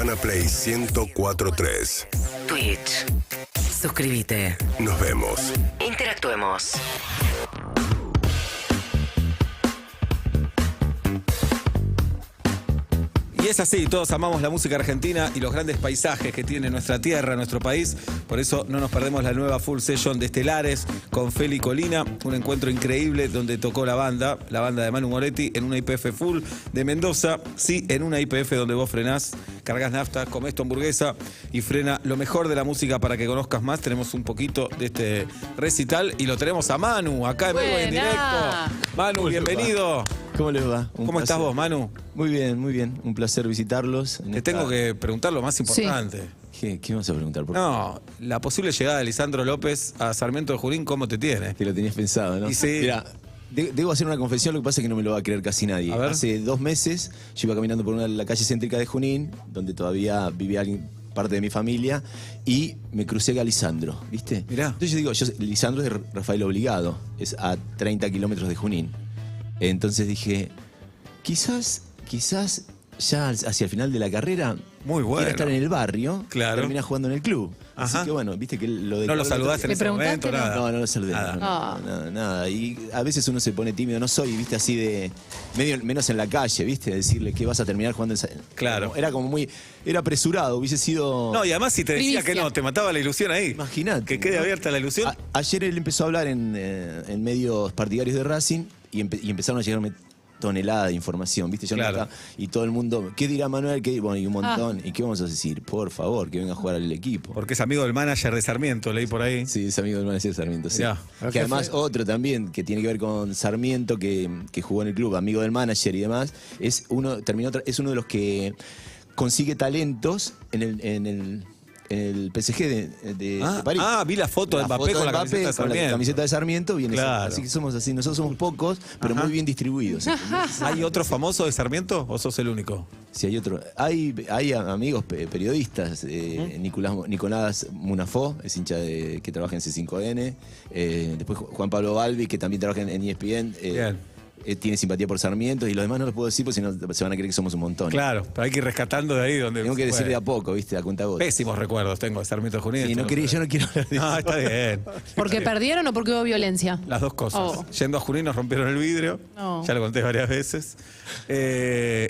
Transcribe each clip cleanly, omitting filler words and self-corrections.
Urbana Play 104.3. Twitch. Suscríbete. Nos vemos. Interactuemos. Y es así, todos amamos la música argentina y los grandes paisajes que tiene nuestra tierra, nuestro país. Por eso no nos perdemos la nueva Full Session de Estelares con Feli Colina. Un encuentro increíble donde tocó la banda de Manu Moretti en una YPF Full de Mendoza. Sí, en una YPF donde vos frenás, cargas nafta, comés tu hamburguesa y frena lo mejor de la música para que conozcas más. Tenemos un poquito de este recital y lo tenemos a Manu acá en vivo y en directo. Manu, bienvenido. ¿Cómo les va? ¿Cómo estás vos, Manu? Muy bien, muy bien. Un placer visitarlos. Te tengo que preguntar lo más importante. ¿Qué vas a preguntar? No, la posible llegada de Lisandro López a Sarmiento de Junín, ¿cómo te tiene? Te lo tenías pensado, ¿no? Y sí. Mira, debo hacer una confesión, lo que pasa es que no me lo va a creer casi nadie. A ver. Hace 2 meses yo iba caminando por la calle céntrica de Junín, donde todavía vivía parte de mi familia, y me crucé a Lisandro, ¿viste? Mirá. Entonces yo digo, Lisandro es de Rafael Obligado, es a 30 kilómetros de Junín. Entonces dije, quizás ya hacia el final de la carrera Muy bueno. quiera estar en el barrio, Claro. termina jugando en el club. Ajá. Así que bueno, viste que lo de ¿No lo saludaste en ¿Le ese momento? preguntaste? Nada. no lo saludé. Nada. Nada. Y a veces uno se pone tímido, no soy, viste, así de medio menos en la calle, viste, decirle que vas a terminar jugando en Claro. Era como muy, era apresurado, hubiese sido. No, y además si te decía Primicia. que no, te mataba la ilusión ahí. Imagínate. Que quede ¿no? abierta la ilusión. Ayer él empezó a hablar en medios partidarios de Racing y empezaron a llegarme tonelada de información, ¿viste? Yo no Claro. acá, y todo el mundo, ¿qué dirá Manuel? Bueno, y un montón. ¿Y qué vamos a decir? Por favor, que venga a jugar al equipo. Porque es amigo del manager de Sarmiento, leí por ahí. Sí, es amigo del manager Sarmiento, sí. Ya. Que además otro también que tiene que ver con Sarmiento, que jugó en el club, amigo del manager y demás, es uno de los que consigue talentos en el PSG de París. Vi la foto de Mbappé con la camiseta de con la Sarmiento. camiseta de Sarmiento, viene Claro. así que somos así, nosotros somos pocos, pero muy bien distribuidos. ¿Entendés? ¿Hay otro famoso de Sarmiento o sos el único? Sí, hay otro. Hay amigos periodistas. Nicolás Munafó, es hincha que trabaja en C5N. Después Juan Pablo Balbi, que también trabaja en ESPN. Bien. Tiene simpatía por Sarmiento y los demás no los puedo decir porque si no se van a creer que somos un montón. Claro, pero hay que ir rescatando de ahí donde. Tengo que se decir puede. de a poco, ¿viste? A cuenta gota. Pésimos recuerdos tengo de Sarmiento de Junín. Sí, esto yo no quiero hablar de eso. No, está bien. ¿Porque perdieron o porque hubo violencia? Las dos cosas. Oh. Yendo a Junín nos rompieron el vidrio. No. Ya lo conté varias veces.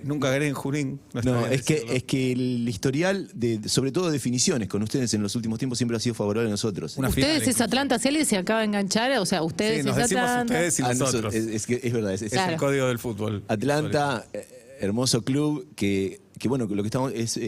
Nunca gané en Junín. está No, bien decirlo. es que el historial, sobre todo definiciones con ustedes en los últimos tiempos, siempre ha sido favorable a nosotros. Una final Ustedes es incluso. Atlanta, si alguien se acaba de enganchar, o sea, ustedes Sí, nos es decimos Atlanta. ustedes y nosotros. Es verdad. Es Es Claro. el código del fútbol. Atlanta, hermoso club que bueno, lo que estamos es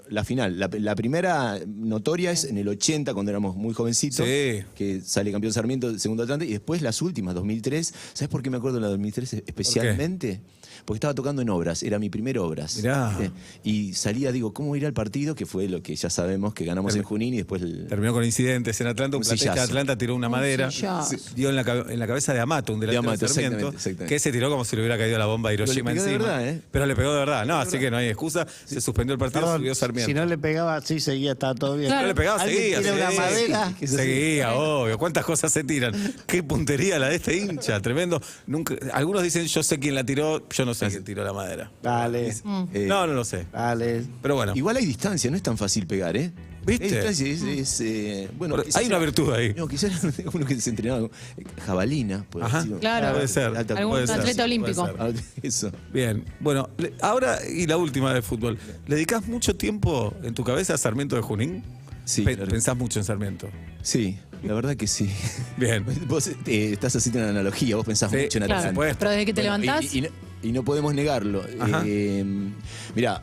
la final. La primera notoria es en el 80, cuando éramos muy jovencitos, Sí. que sale campeón Sarmiento, segundo Atlanta, y después las últimas, 2003. ¿Sabes por qué me acuerdo de la 2003 especialmente? Porque estaba tocando en Obras, era mi primer Obras. Mirá. Y salía, digo, ¿cómo ir al partido? Que fue lo que ya sabemos, que ganamos en Junín y después... Terminó con incidentes en Atlanta. Un Un platense de sillazo. Atlanta tiró una madera. sillazo. Dio en la cabeza de Amato, un delantero de Amato, Sarmiento. exactamente. Que se tiró como si le hubiera caído la bomba de Hiroshima le pegó de encima. verdad, ¿eh? Pero le pegó de verdad. No, así que no hay excusa. Se suspendió el partido, Perdón, subió Sarmiento. si no le pegaba, sí seguía, estaba todo bien. Claro. No le pegaba, ¿Alguien seguía. tiene una seguía. madera? Seguía, obvio. ¿Cuántas cosas se tiran? Qué puntería la de este hincha, tremendo. Nunca, algunos dicen, yo sé quién la tiró, yo no sé quién tiró la madera. Dale, No lo sé. dale. Pero bueno, Igual hay distancia, no es tan fácil pegar, ¿eh? ¿Viste? Hay distancia, bueno, Pero quizás hay una virtud ahí. No, quizás uno que se entrenaba jabalina. Puede Ajá. decir. Claro. Puede ser. Alta- Algún puede ser, atleta puede olímpico. ser. Ah, Eso. Bien, bueno, ahora y la última del fútbol. ¿Le dedicás mucho tiempo en tu cabeza a Sarmiento de Junín? Sí, claro. Pensás mucho en Sarmiento. Sí, la verdad que sí. Bien. Vos estás haciendo una analogía, vos pensás Sí, mucho en Claro. Atlanta. supuesto. Pero desde que te Bueno, levantás, y no podemos negarlo. Ajá. Mirá,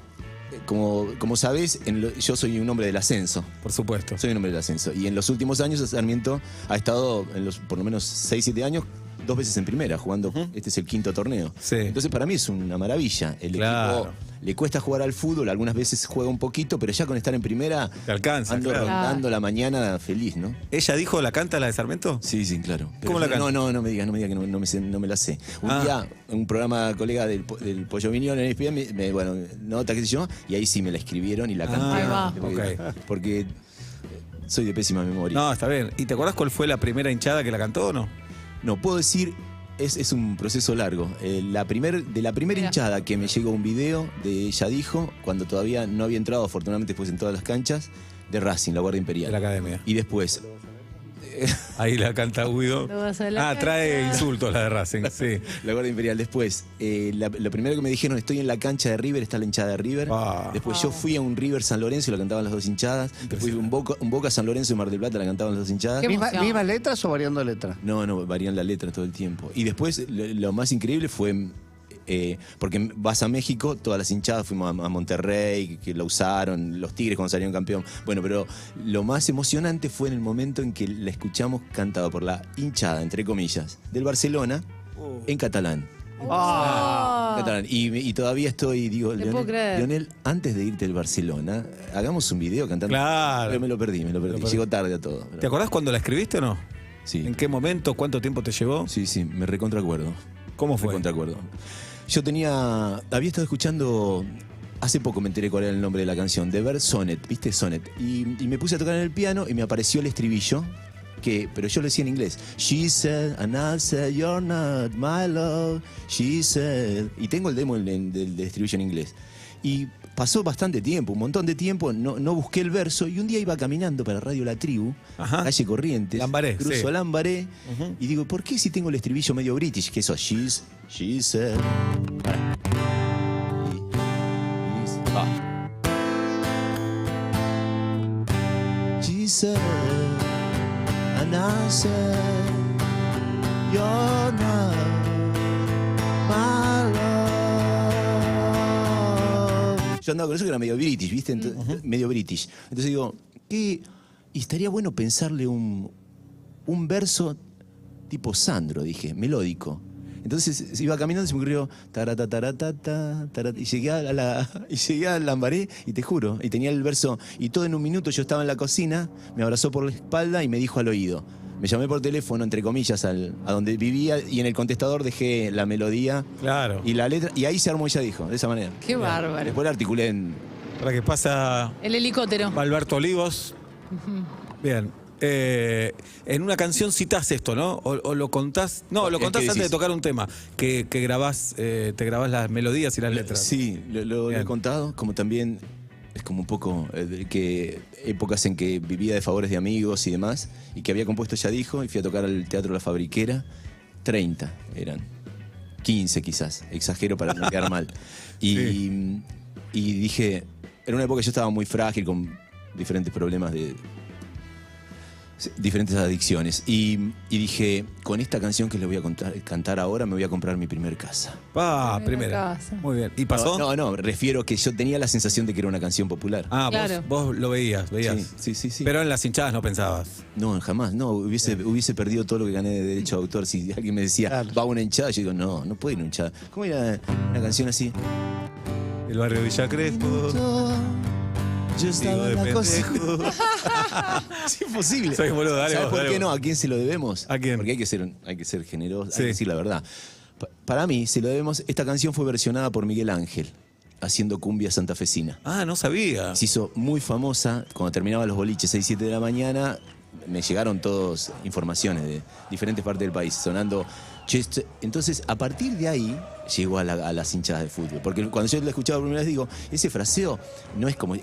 como sabés, yo soy un hombre del ascenso. Por supuesto. Soy un hombre del ascenso. Y en los últimos años Sarmiento ha estado, por lo menos 6, 7 años, 2 veces en primera, jugando. Este es el 5º torneo. Sí. Entonces para mí es una maravilla. El Claro. equipo le cuesta jugar al fútbol, algunas veces juega un poquito, pero ya con estar en primera Te alcanza, ando claro. rondando la mañana feliz, ¿no? ¿Ella dijo la canta la de Sarmiento? Sí, sí, claro. ¿Cómo la canta? No me digas que no me la sé. Un día, un programa colega del Pollo Viñón en ESPN, bueno, nota, qué sé yo, y ahí sí me la escribieron y la canté. Ahí va. Porque soy de pésima memoria. No, está bien. ¿Y te acordás cuál fue la primera hinchada que la cantó o no? No, puedo decir Es un proceso largo. De la primera Mira. hinchada que me llegó un video de Ella Dijo, cuando todavía no había entrado, afortunadamente después en todas las canchas, de Racing, la Guardia Imperial. De la academia. Y después, Ahí la canta Guido. Lo vas a la Trae cancha. insultos la de Racing, sí. la Guardia Imperial. Después, lo primero que me dijeron, estoy en la cancha de River, está la hinchada de River. Ah. Después yo fui a un River San Lorenzo y la cantaban las dos hinchadas. Después un Boca San Lorenzo y Mar del Plata la cantaban las dos hinchadas. Qué ¿Mismas emoción. letras o variando letras? No, varían la letra todo el tiempo. Y después, lo más increíble fue, porque vas a México, todas las hinchadas, fuimos a Monterrey, que la usaron, los Tigres cuando salieron campeón. Bueno, pero lo más emocionante fue en el momento en que la escuchamos cantada por la hinchada, entre comillas, del Barcelona, en catalán. Catalán. Y todavía estoy, digo, Te puedo creer. Leonel, antes de irte del Barcelona, hagamos un video cantando. Claro. Pero me lo perdí. Llegó tarde a todo. ¿Te acordás cuando la escribiste o no? Sí. ¿En qué momento? ¿Cuánto tiempo te llevó? Sí, me recontracuerdo. ¿Cómo fue? Recontracuerdo. Yo había estado escuchando, hace poco me enteré cuál era el nombre de la canción, The Bird Sonnet, ¿viste? Sonnet. Y me puse a tocar en el piano y me apareció el estribillo, pero yo lo decía en inglés. She said, and I said, you're not my love. She said. Y tengo el demo del estribillo en inglés. Y pasó bastante tiempo, un montón de tiempo, no busqué el verso y un día iba caminando para Radio La Tribu, Ajá. calle Corrientes, Lambaré, cruzo sí. Lambaré y digo, ¿por qué si tengo el estribillo medio british? Que eso, she said. She said, and I said, you're not my love. Yo andaba con eso que era medio british, ¿viste? Medio british. Entonces digo, y estaría bueno pensarle un verso tipo Sandro, dije, melódico. Entonces iba caminando y se me ocurrió y llegué a Lambaré y te juro, y tenía el verso, y todo en un minuto yo estaba en la cocina, me abrazó por la espalda y me dijo al oído. Me llamé por teléfono, entre comillas, a donde vivía y en el contestador dejé la melodía Claro. y la letra, y ahí se armó Ella Dijo, de esa manera. Qué bárbaro. Después la articulé en... Para que pasa El helicóptero. Alberto Olivos. Bien. En una canción citás esto, ¿no? O lo contás. No, lo ¿Qué contás antes decís? de tocar un tema. Que grabás, te grabás las melodías y las letras. Sí, lo Bien. he contado, como también es como un poco que épocas en que vivía de favores de amigos y demás, y que había compuesto Ella Dijo, y fui a tocar al Teatro La Fabriquera, 30 eran, 15 quizás, exagero para no quedar mal. Y dije, era una época que yo estaba muy frágil, con diferentes problemas diferentes adicciones. Y dije, con esta canción que les voy a cantar ahora, me voy a comprar mi primer casa. Primera. casa. Muy bien. ¿Y pasó? No, refiero que yo tenía la sensación de que era una canción popular. Ah, Claro. vos lo veías. Sí. Pero en las hinchadas no pensabas. No, jamás, no, hubiese perdido todo lo que gané de derecho de autor. Si alguien me decía, Claro. va a una hinchada, yo digo, no puede ir a una hinchada. ¿Cómo era una canción así? El barrio Villa Crespo. Yo estaba de en la cocina. pendejo. Es imposible. Soy boludo, dale ¿Sabes vos, por dale qué vos. no? ¿A quién se lo debemos? ¿A quién? Porque hay que ser generoso, Sí. hay que decir la verdad. Para mí, se lo debemos. Esta canción fue versionada por Miguel Ángel, haciendo cumbia santafesina. Ah, no sabía. Se hizo muy famosa cuando terminaba los boliches 6, 7 de la mañana. Me llegaron todas informaciones de diferentes partes del país sonando. Entonces, a partir de ahí, llegó a las hinchadas de fútbol. Porque cuando yo la escuchaba por primera vez, digo, ese fraseo no es como,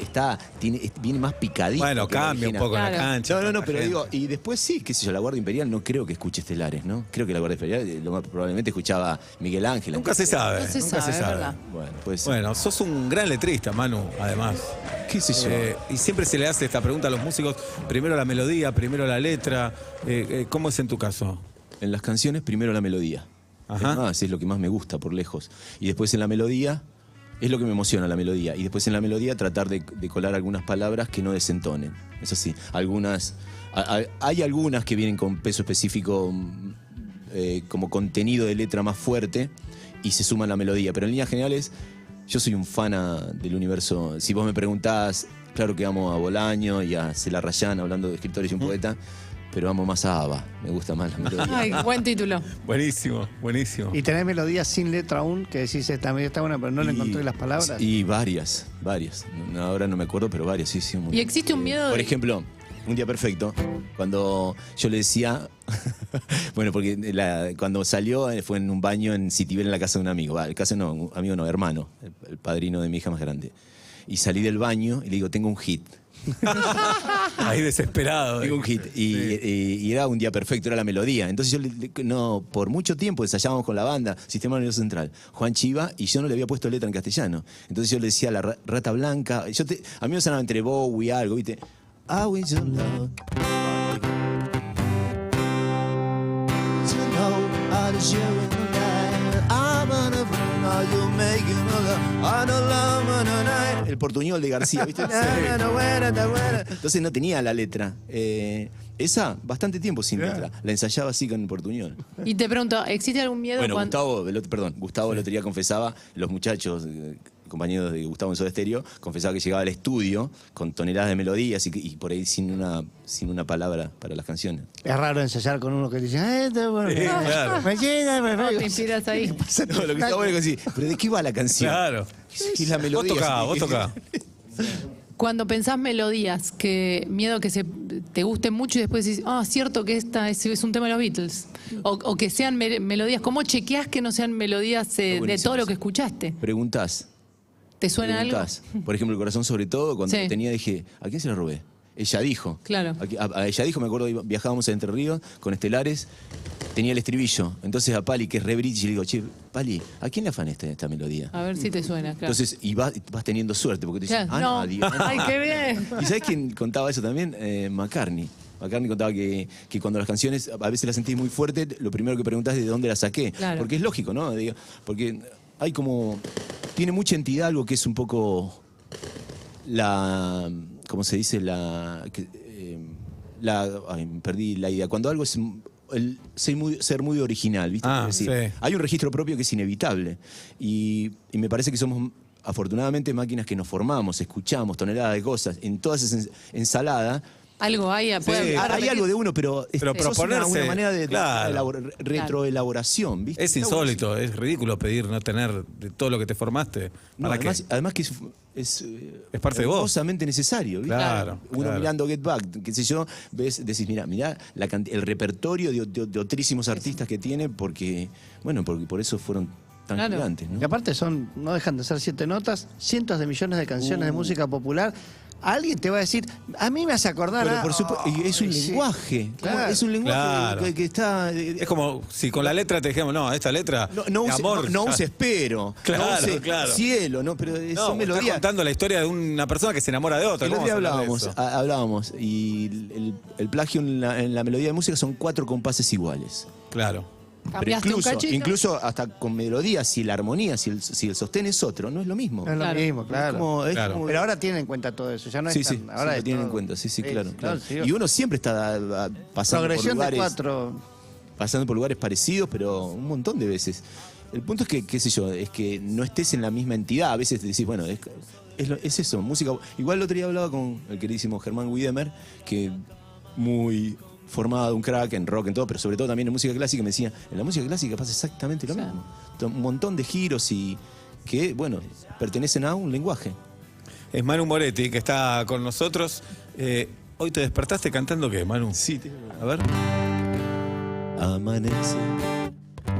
viene más picadito. Bueno, que la cambia un original. poco en la Claro. cancha. No, la pero gente. digo, y después sí, qué sé yo, la Guardia Imperial no creo que escuche Estelares, ¿no? Creo que la Guardia Imperial lo más probablemente escuchaba Miguel Ángel. Nunca se sabe. No se nunca sabe, se es sabe. verdad. Bueno, pues, Bueno, sos un gran letrista, Manu, además. qué sé yo. Y siempre se le hace esta pregunta a los músicos, primero la melodía, primero la letra. ¿Cómo es en tu caso? En las canciones, primero la melodía. Ajá. Es lo que más me gusta por lejos. Y después en la melodía, es lo que me emociona la melodía. Y después en la melodía tratar de colar algunas palabras que no desentonen. Eso sí, hay algunas que vienen con peso específico como contenido de letra más fuerte y se suman a la melodía. Pero en líneas generales, yo soy un fan del universo. Si vos me preguntás, claro que amo a Bolaño y a Cela Rayán, hablando de escritores y un poeta, pero amo más a ABBA. Me gusta más la melodía. Ay, buen título. Buenísimo, buenísimo. Y tenés melodías sin letra aún, que decís, esta melodía está buena, pero no le encontré las palabras. Y varias. Ahora no me acuerdo, pero varias, sí. Un montón. ¿Y existe un miedo Por de- ejemplo, Un Día Perfecto, cuando yo le decía, Bueno, porque cuando salió fue en un baño en Citibel en la casa de un amigo. Va, casa no, un amigo no, hermano, el padrino de mi hija más grande. Y salí del baño y le digo, tengo un hit. Ahí desesperado. Tengo un hit. Y era un día perfecto, era la melodía. Entonces yo por mucho tiempo ensayábamos con la banda, Sistema Nervioso Central, Juan Chiva, y yo no le había puesto letra en castellano. Entonces yo le decía a la Rata Blanca, a mí me sonaba entre Bowie y algo, ¿viste? I will your love. El portuñol de García, ¿viste? Entonces no tenía la letra. Esa, bastante tiempo sin letra. La ensayaba así con el portuñol. Y te pregunto, ¿existe algún miedo Bueno, cuando... Gustavo el otro día confesaba, los muchachos, compañeros de Gustavo en Soda Stereo, confesaba que llegaba al estudio con toneladas de melodías y por ahí sin una palabra para las canciones. Es raro ensayar con uno que dice, claro. No, te inspiras ahí. No, lo que está bueno es que sí, pero ¿de qué va la canción? Claro. Y la melodía. Vos tocá. Cuando pensás melodías, que miedo que te gusten mucho y después decís, cierto que esta es un tema de los Beatles. O que sean melodías. ¿Cómo chequeás que no sean melodías de todo lo que escuchaste? Preguntás. ¿Te suena algo? Por ejemplo, El Corazón sobre todo, cuando Sí. tenía dije, ¿a quién se la robé? Ella dijo. Claro. A Ella dijo, me acuerdo, viajábamos a Entre Ríos con Estelares, tenía el estribillo. Entonces a Pali, que es re bridge, le digo, che, Pali, ¿a quién le afanaste esta melodía? A ver si te suena, claro. Entonces, y vas teniendo suerte, porque te dicen, Claro, no. nadie. Ay, qué bien. ¿Y sabes quién contaba eso también? McCartney. McCartney contaba que cuando las canciones a veces las sentís muy fuerte, lo primero que preguntás es de dónde las saqué. Claro. Porque es lógico, ¿no? Digo, porque hay como... Tiene mucha entidad algo que es un poco ¿cómo se dice? Ay, me perdí la idea. Cuando algo es ser muy original, ¿viste? Es decir, Sí. hay un registro propio que es inevitable. Y me parece que somos, afortunadamente, máquinas que nos formamos, escuchamos toneladas de cosas. En toda esa ensalada... Algo hay, hay algo de uno, pero sos proponerse, una manera de claro. retroelaboración, ¿viste? Es insólito, es ridículo pedir no tener de todo lo que te formaste. No, ¿Para qué? además que es parte de vos. hermosamente necesario, ¿viste? Claro, Uno claro. mirando Get Back, qué sé yo, decís, mirá el repertorio de otrísimos artistas que tiene, porque por eso fueron tan Claro. gigantes, ¿no? Y aparte no dejan de ser 7 notas, cientos de millones de canciones de música popular. Alguien te va a decir, a mí me hace acordar Pero a... por supuesto, y es un sí. lenguaje, Claro. es un lenguaje Claro. que está... Es como si con la letra te dijéramos, no, esta letra No de use, amor. no ya- use espero, Claro, no use claro. cielo, no, pero No, son estás melodías. contando la historia de una persona que se enamora de otra. El otro ¿Cómo día vamos a hablar de eso? hablábamos, y el plagio en la melodía de música son 4 compases iguales. Claro. Pero Cambiaste un cachito. incluso hasta con melodía, si la armonía, si el sostén es otro, no es lo mismo. No es lo Claro. mismo, claro. Es Claro. como- Pero ahora tienen en cuenta todo eso, ya no sí, es sí, tan... Ahora sí, es lo tienen en todo- cuenta, sí, claro. sí. Y uno siempre está pasando por Progresión de lugares, 4... pasando por lugares parecidos, pero un montón de veces. El punto es que, qué sé yo, es que no estés en la misma entidad. A veces te decís, bueno, es eso, música. Igual el otro día hablaba con el queridísimo Germán Wiedemer, que muy formado, un crack en rock, en todo, pero sobre todo también en música clásica, me decía, en la música clásica pasa exactamente lo Sí. mismo. Un montón de giros y que, bueno, pertenecen a un lenguaje. Es Manu Moretti, que está con nosotros. Hoy te despertaste cantando ¿qué, Manu? Sí, A ver.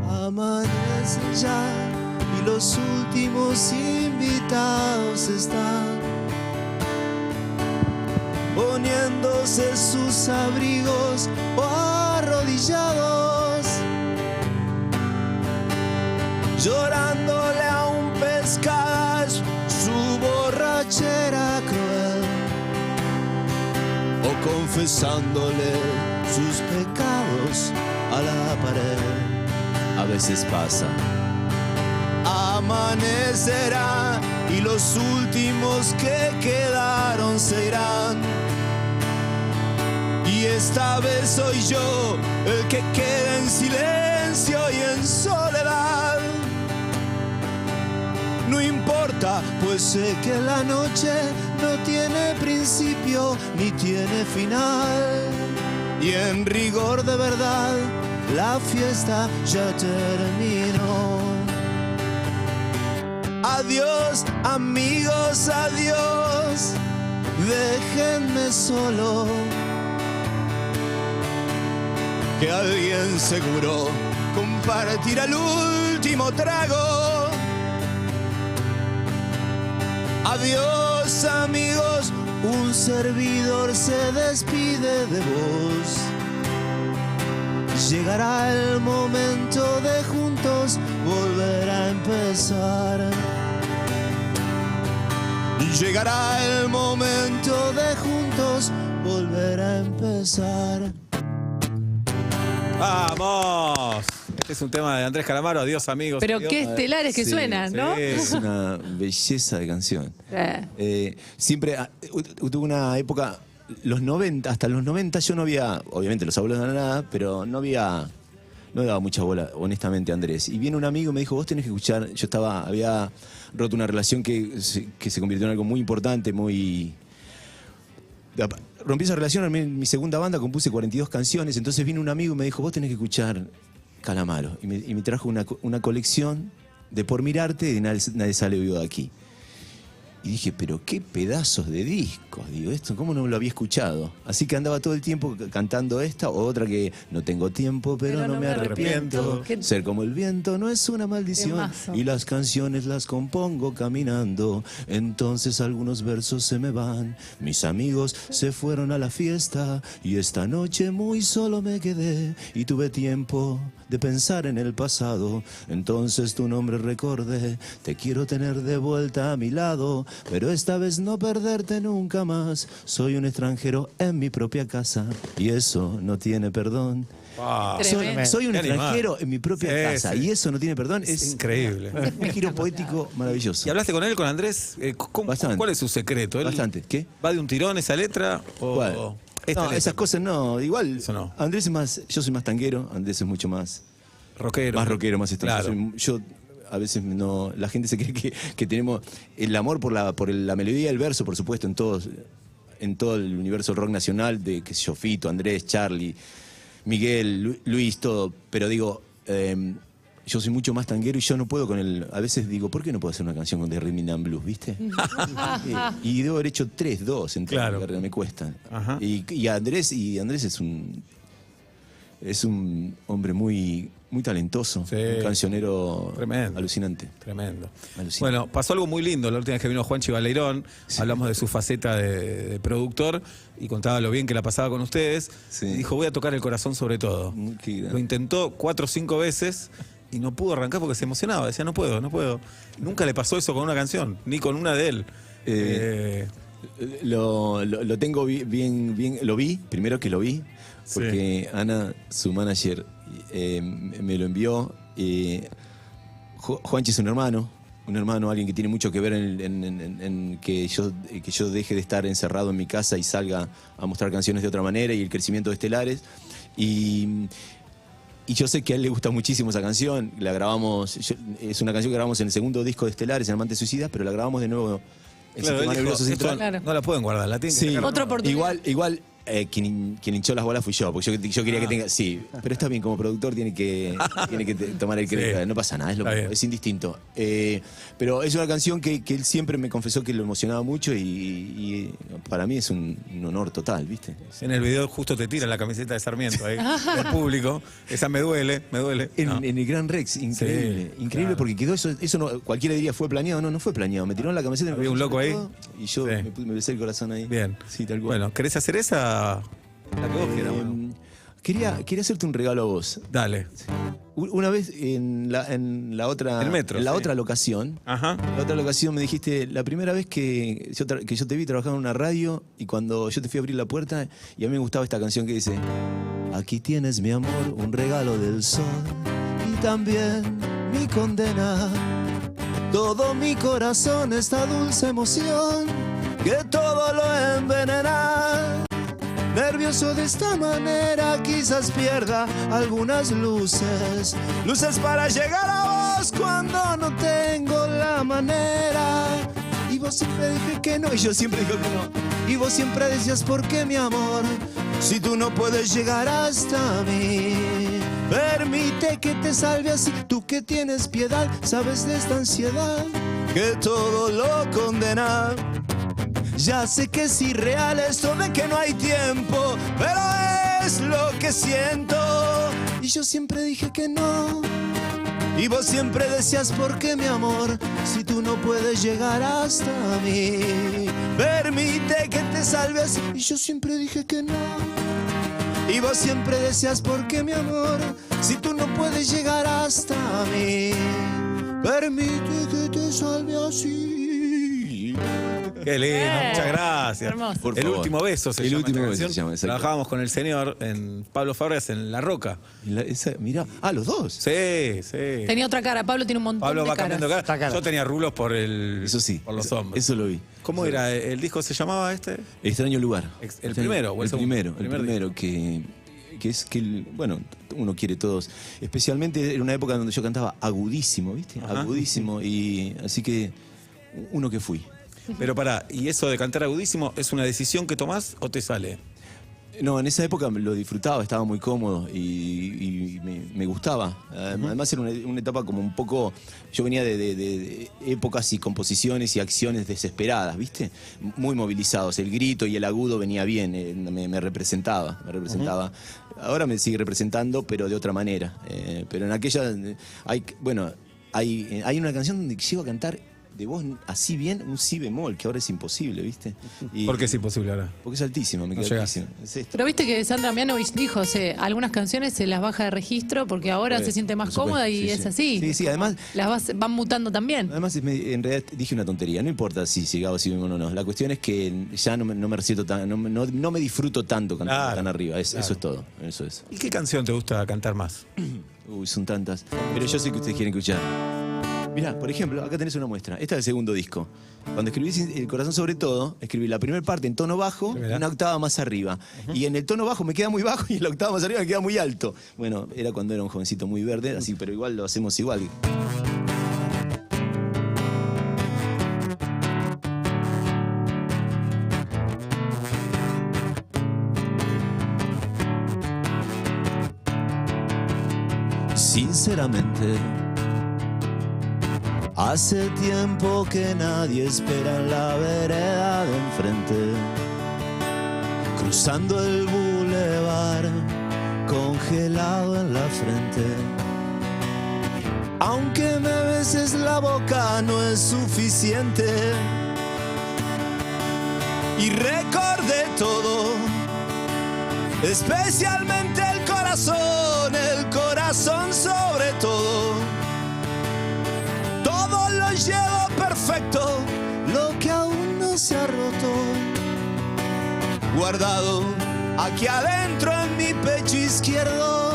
amanece ya y los últimos invitados están poniéndose sus abrigos o arrodillados, llorándole a un pescado su borrachera cruel, o confesándole sus pecados a la pared. A veces pasa, amanecerá y los últimos que quedaron se irán. Y esta vez soy yo el que queda en silencio y en soledad. No importa, pues sé que la noche no tiene principio ni tiene final. Y en rigor de verdad, la fiesta ya terminó. Adiós, amigos, adiós. Déjenme solo. que alguien seguro compartirá el último trago. Adiós amigos, un servidor se despide de vos. Llegará el momento de juntos volver a empezar. Llegará el momento de juntos volver a empezar. ¡Vamos! Este es un tema de Andrés Calamaro. Adiós, amigos. Pero Adiós. qué estelares que Sí, suenan, ¿no? Es una belleza de canción. Siempre tuve una época, los 90, hasta los 90 yo no había, obviamente los abuelos no nada, pero no le daba mucha bola, honestamente, a Andrés. Y viene un amigo y me dijo, vos tenés que escuchar. Yo había roto una relación que se convirtió en algo muy importante, rompí esa relación, armé mi segunda banda, compuse 42 canciones. Entonces vino un amigo y me dijo, vos tenés que escuchar Calamaro. Y me trajo una colección de Por Mirarte y de Nadie sale vivo de aquí. Y dije, pero qué pedazos de discos, digo, esto, ¿cómo no lo había escuchado? Así que andaba todo el tiempo cantando esta o otra que no tengo tiempo, pero no me arrepiento. Ser como el viento no es una maldición. Temazo. Y las canciones las compongo caminando. Entonces algunos versos se me van. Mis amigos se fueron a la fiesta y esta noche muy solo me quedé. Y tuve tiempo de pensar en el pasado. Entonces tu nombre recordé. Te quiero tener de vuelta a mi lado, pero esta vez no perderte nunca más. Soy un extranjero en mi propia casa y eso no tiene perdón. Wow. Tremendo. Soy un Qué extranjero animal. en mi propia Sí, casa sí. y eso no tiene perdón. Es increíble. Un giro poético maravilloso. ¿Y hablaste con él, con Andrés? Bastante. ¿Cuál es su secreto? ¿Él Bastante. ¿Qué? ¿Va de un tirón esa letra? O ¿Cuál? esta No, letra? esas cosas no. Igual, Eso no. Andrés es más, yo soy más tanguero, Andrés es mucho más Rockero. rockero, más extraño. Claro. Yo a veces no, la gente se cree que tenemos el amor por la melodía del verso, por supuesto, en todo el universo del rock nacional, de que yo, Fito, Andrés, Charlie, Miguel, Luis, todo. Pero digo, yo soy mucho más tanguero y yo no puedo con el. A veces digo, ¿por qué no puedo hacer una canción con The Rhythm and Blues, viste? Y debo haber hecho 2 en toda Claro. la carrera, me cuesta. Ajá. Y Andrés es un hombre muy talentoso, Sí. un cancionero Tremendo. alucinante. Tremendo. Alucinante. Bueno, pasó algo muy lindo la última vez que vino Juanchi Baleirón. Sí. Hablamos de su faceta de productor y contaba lo bien que la pasaba con ustedes. Sí. Y dijo, voy a tocar el corazón sobre todo. Qué grande. Lo intentó 4 o 5 veces y no pudo arrancar porque se emocionaba. Decía, no puedo. Nunca le pasó eso con una canción, ni con una de él. Lo tengo bien, lo vi, primero que lo vi, porque Ana, su manager, me lo envió. Juanchi es un hermano, alguien que tiene mucho que ver en que yo deje de estar encerrado en mi casa y salga a mostrar canciones de otra manera y el crecimiento de Estelares. Y yo sé que a él le gusta muchísimo esa canción, la grabamos, es una canción que grabamos en el segundo disco de Estelares, en Amantes Suicidas, pero la grabamos de nuevo en Claro, Sistema él dijo, Nervioso esto Central. Claro. no la pueden guardar, la tienen que Sí. sacar. Otra oportunidad. Igual quien hinchó las bolas fui yo, porque yo quería que tenga. Sí, pero está bien, como productor tiene que tomar el crédito. Sí. No pasa nada, Está bien. es indistinto. Pero es una canción que él siempre me confesó que lo emocionaba mucho y para mí es un honor total, ¿viste? En el video justo te tiran la camiseta de Sarmiento ahí, el público. Esa me duele. No. En el Gran Rex, increíble. Sí, Increíble claro. porque quedó eso no, cualquiera diría fue planeado. No fue planeado. Me tiraron la camiseta. Había un loco ahí. Y yo Sí. me besé el corazón ahí. Bien. Sí, tal cual. Bueno, ¿querés hacer esa? La que vos quieras. bueno. Quería hacerte un regalo a vos. Dale. Una vez en la otra, El metro, en la sí. otra locación, Ajá. la otra locación me dijiste, la primera vez que yo te vi trabajar en una radio y cuando yo te fui a abrir la puerta y a mí me gustaba esta canción que dice, aquí tienes mi amor, un regalo del sol y también mi condena. Todo mi corazón, esta dulce emoción que todo lo envenena. Nervioso de esta manera, quizás pierda algunas luces. Luces para llegar a vos cuando no tengo la manera. Y vos siempre dije que no, y yo siempre digo que no. Y vos siempre decías, ¿por qué, mi amor? Si tú no puedes llegar hasta mí. Permite que te salve así, tú que tienes piedad, sabes de esta ansiedad que todo lo condena. Ya sé que es irreal esto de que no hay tiempo, pero es lo que siento. y yo siempre dije que no. Y vos siempre decías, ¿por qué, mi amor? Si tú no puedes llegar hasta mí, permite que te salves. Y yo siempre dije que no. Y vos siempre decías, ¿por qué, mi amor? Si tú no puedes llegar hasta mí, permite que te salve así. Qué lindo, muchas gracias. Hermoso. Por El favor. último beso se El llama último esta beso canción. se llama, exacto. Trabajábamos con el señor en Pablo Fabregas en La Roca. Mirá, los dos. Sí, sí. Tenía otra cara. Pablo tiene un montón Pablo de va caras. cambiando cara. Está cara. Yo tenía rulos por Eso sí. por los hombros. Eso lo vi. ¿Cómo era? ¿El disco se llamaba este? Extraño lugar. ¿El primero o el segundo? El Primer primero, que es que, bueno, uno quiere todos. Especialmente en una época donde yo cantaba agudísimo, ¿viste? Ajá. Agudísimo. Y así que, uno que fui. Pero pará, ¿y eso de cantar agudísimo es una decisión que tomás o te sale? No, en esa época lo disfrutaba, estaba muy cómodo y me gustaba. Además era una etapa como un poco... Yo venía de épocas y composiciones y acciones desesperadas, ¿viste? Muy movilizados. El grito y el agudo venía bien, me representaba. Ahora me sigue representando, pero de otra manera. Pero en aquella... Hay una canción donde llego a cantar de voz así bien, un si bemol, que ahora es imposible, ¿viste? ¿Por qué es imposible ahora? Porque es altísimo, me No queda llegás. altísimo. Es esto. Pero viste que Sandra Mianovich dijo, algunas canciones se las baja de registro porque ahora se siente más Por supuesto, cómoda y sí, es sí. así. Sí, además... Van mutando también. Además, en realidad dije una tontería. No importa si llegaba si bemol o no. La cuestión es que ya no me resisto tan, no me disfruto tanto cantando Claro, tan arriba. Eso claro. es todo. Eso es. ¿Y qué canción te gusta cantar más? Uy, son tantas. Pero yo sé que ustedes quieren escuchar. Mirá, por ejemplo, acá tenés una muestra. Este es el segundo disco. Cuando escribí El corazón sobre todo, escribí la primera parte en tono bajo y Mirá. una octava más arriba. Y en el tono bajo me queda muy bajo y en la octava más arriba me queda muy alto. Bueno, era cuando era un jovencito muy verde, así, pero igual lo hacemos igual. Sinceramente, hace tiempo que nadie espera en la vereda de enfrente, cruzando el bulevar, congelado en la frente. Aunque me beses la boca no es suficiente. Y recordé todo, especialmente el corazón sobre todo. Todo lo llevo perfecto, lo que aún no se ha roto, guardado aquí adentro en mi pecho izquierdo,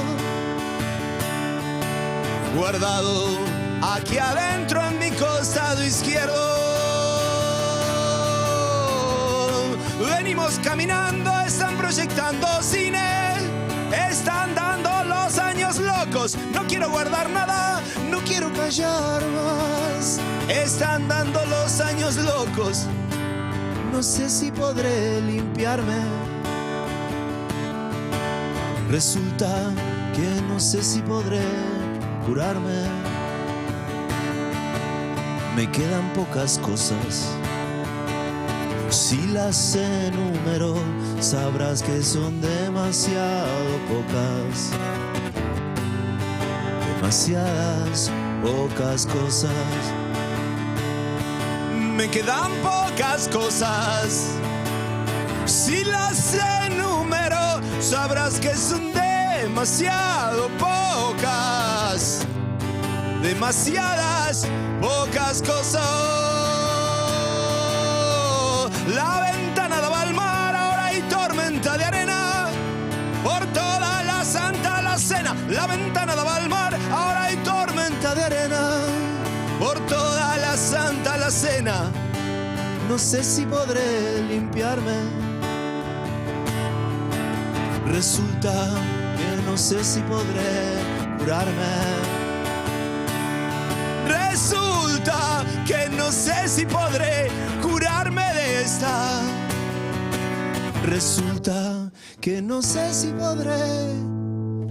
guardado aquí adentro en mi costado izquierdo. Venimos caminando, están proyectando cine, están dando los años locos. No quiero guardar nada, no quiero callar más. Están dando los años locos. No sé si podré limpiarme. Resulta que no sé si podré curarme. Me quedan pocas cosas. Si las enumero, sabrás que son demasiado pocas. Demasiadas pocas cosas. Me quedan pocas cosas. Si las enumero, sabrás que son demasiado pocas. Demasiadas pocas cosas. La ventana daba al mar, ahora hay tormenta de arena por toda la Santa Alacena. La ventana daba al mar, ahora hay tormenta de arena por toda la Santa Alacena. No sé si podré limpiarme. Resulta que no sé si podré curarme. Resulta que no sé si podré curarme de esta. Resulta que no sé si podré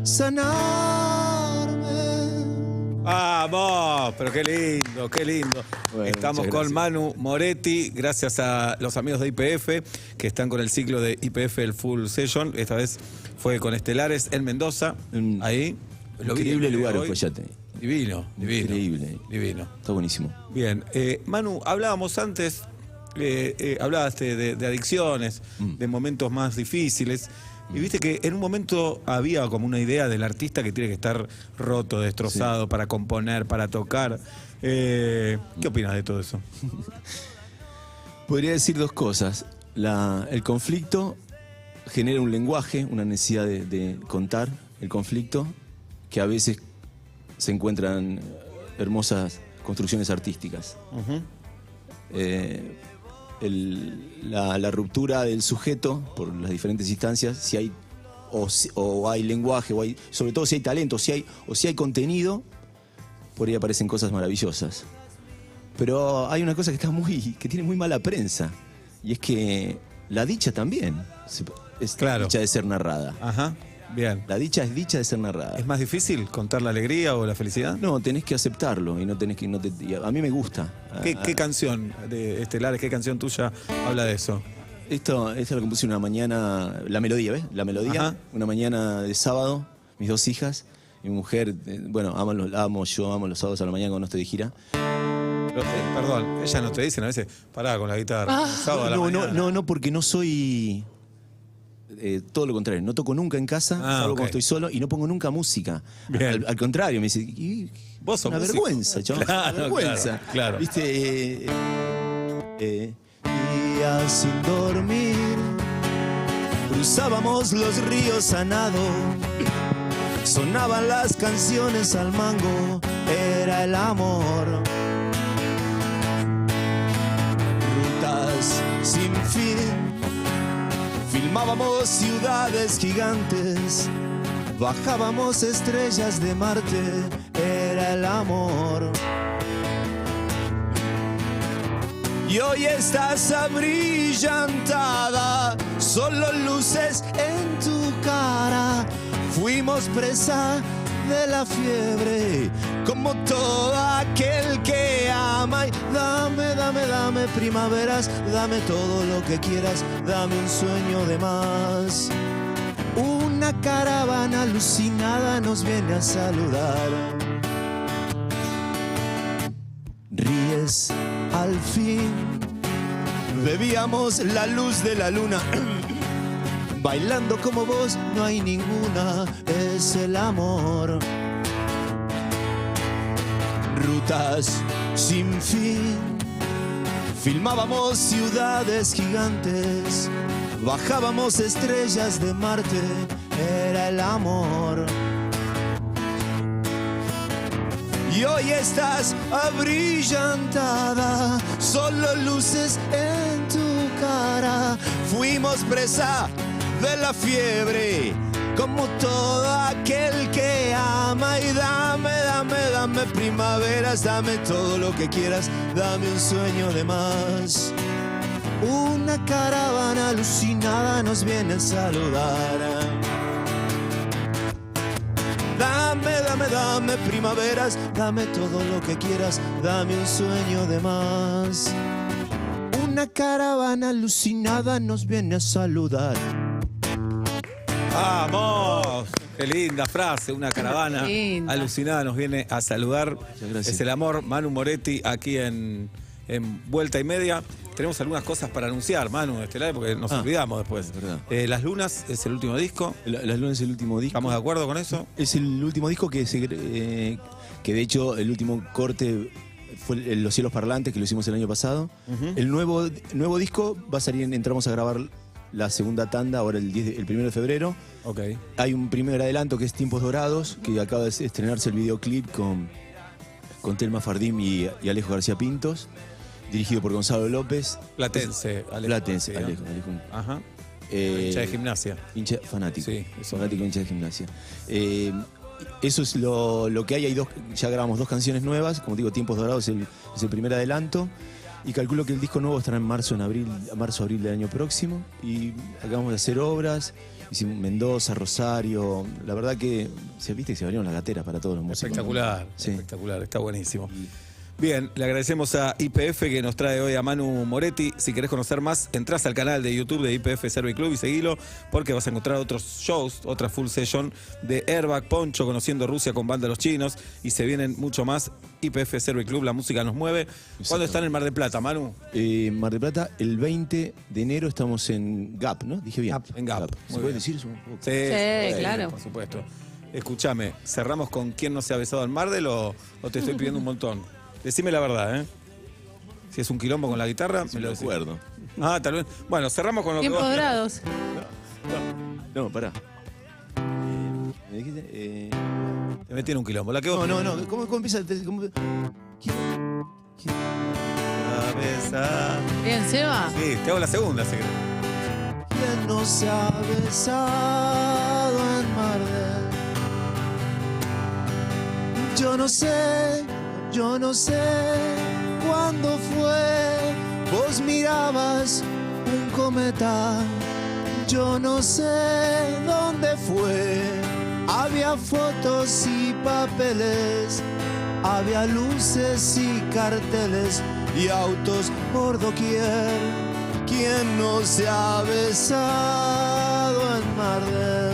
sanarme. ¡Vamos! Pero qué lindo, qué lindo. Bueno, Estamos muchas con gracias. Manu Moretti, gracias a los amigos de IPF, que están con el ciclo de IPF, el Full Session. Esta vez fue con Estelares en Mendoza, ahí. Lo vi Increíble lugar hoy. Uspallata. Divino. Increíble. Divino. Está buenísimo. Bien, Manu, hablábamos antes, hablabas de adicciones, de momentos más difíciles, y viste que en un momento había como una idea del artista que tiene que estar roto, destrozado para componer, para tocar. ¿Qué opinas de todo eso? Podría decir dos cosas. El conflicto genera un lenguaje, una necesidad de contar el conflicto, que a veces se encuentran hermosas construcciones artísticas. La ruptura del sujeto por las diferentes instancias, si hay o hay lenguaje, sobre todo si hay talento, si hay contenido, por ahí aparecen cosas maravillosas. Pero hay una cosa que tiene muy mala prensa, y es que la dicha también es dicha de ser narrada. Ajá, bien. La dicha es dicha de ser narrada. ¿Es más difícil contar la alegría o la felicidad? No, tenés que aceptarlo y y a mí me gusta. ¿Qué canción de Estelares, qué canción tuya habla de eso? Esto lo compuse una mañana, la melodía, ¿ves? La melodía, Ajá. una mañana de sábado, mis dos hijas, mi mujer, yo amo los sábados a la mañana cuando no estoy de gira. Pero, perdón, ellas no te dicen a veces, pará con la guitarra, sábado a la mañana. No, porque no soy... todo lo contrario, no toco nunca en casa, salvo cuando estoy solo, y no pongo nunca música. Al contrario, me dice, ¿Vos sos una músico? vergüenza, chaval, Claro, una vergüenza. claro. ¿Viste? Días sin dormir, cruzábamos los ríos a nado, sonaban las canciones al mango, era el amor. Rutas sin fin, filmábamos ciudades gigantes, bajábamos estrellas de Marte, era el amor. Y hoy estás abrillantada, solo luces en tu cara. Fuimos presa de la fiebre, como todo aquel que ama. Y dame primaveras, dame todo lo que quieras, dame un sueño de más. Una caravana alucinada nos viene a saludar. Ríes al fin, bebíamos la luz de la luna. Bailando como vos no hay ninguna, es el amor. Rutas sin fin, filmábamos ciudades gigantes, bajábamos estrellas de Marte, era el amor. Y hoy estás abrillantada, solo luces en tu cara. Fuimos presa de la fiebre, como todo aquel que ama. Y dame primaveras, dame todo lo que quieras, dame un sueño de más. Una caravana alucinada nos viene a saludar. Dame primaveras, dame todo lo que quieras, dame un sueño de más. Una caravana alucinada nos viene a saludar. ¡Vamos! Qué linda frase, una caravana Linda. alucinada nos viene a saludar. gracias. Es el amor, Manu Moretti, aquí en Vuelta y Media. Tenemos algunas cosas para anunciar, Manu, Estelares, porque nos olvidamos después. Es verdad. Las Lunas es el último disco. Las Lunas es el último disco. ¿Estamos de acuerdo con eso? Es el último disco que de hecho el último corte fue Los Cielos Parlantes, que lo hicimos el año pasado. El nuevo disco va a salir, entramos a grabar la segunda tanda ahora el 1 de febrero. Ok. Hay un primer adelanto que es Tiempos Dorados, que acaba de estrenarse el videoclip con Telma Fardín y Alejo García Pintos, dirigido por Gonzalo López. Platense, Alejo. Platense, Sí, ¿no? Alejo. Ajá. Hincha de gimnasia. Fanático. Sí, eso. Fanático hincha de gimnasia. Eso es lo que hay. Ya grabamos 2 canciones nuevas. Como digo, Tiempos Dorados es el primer adelanto. Y calculo que el disco nuevo estará en marzo-abril del año próximo. Y acabamos de hacer obras. Hicimos Mendoza, Rosario. La verdad que viste que se abrieron las gateras para todos los músicos. Espectacular, Sí. espectacular, está buenísimo. Bien, le agradecemos a YPF que nos trae hoy a Manu Moretti. Si querés conocer más, entrás al canal de YouTube de YPF Service Club y seguilo, porque vas a encontrar otros shows, otra full session de Airbag, Poncho, conociendo Rusia con banda Los Chinos, y se vienen mucho más. YPF Service Club, la música nos mueve. ¿Cuándo están en Mar del Plata, Manu? Mar del Plata, el 20 de enero estamos en Gap, ¿no? Dije bien. En Gap. ¿Se Muy puede bien. decir eso? Sí, claro. Por supuesto. Escúchame, ¿cerramos con quién no se ha besado en Mardel o te estoy pidiendo un montón? Decime la verdad, ¿eh? Si es un quilombo con la guitarra, me lo decís. acuerdo. Ah, tal vez. Bueno, cerramos con lo que Tiempos vos... dorados. No, pará. ¿Me dijiste? Te metí en un quilombo. La que vos... No. ¿Cómo empieza? Bien, Seba. Sí, te hago la segunda, si querés. ¿Quién no se ha besado en Mardel? Yo no sé cuándo fue. Vos mirabas un cometa. Yo no sé dónde fue. Había fotos y papeles. Había luces y carteles y autos por doquier. ¿Quién no se ha besado en Mardel?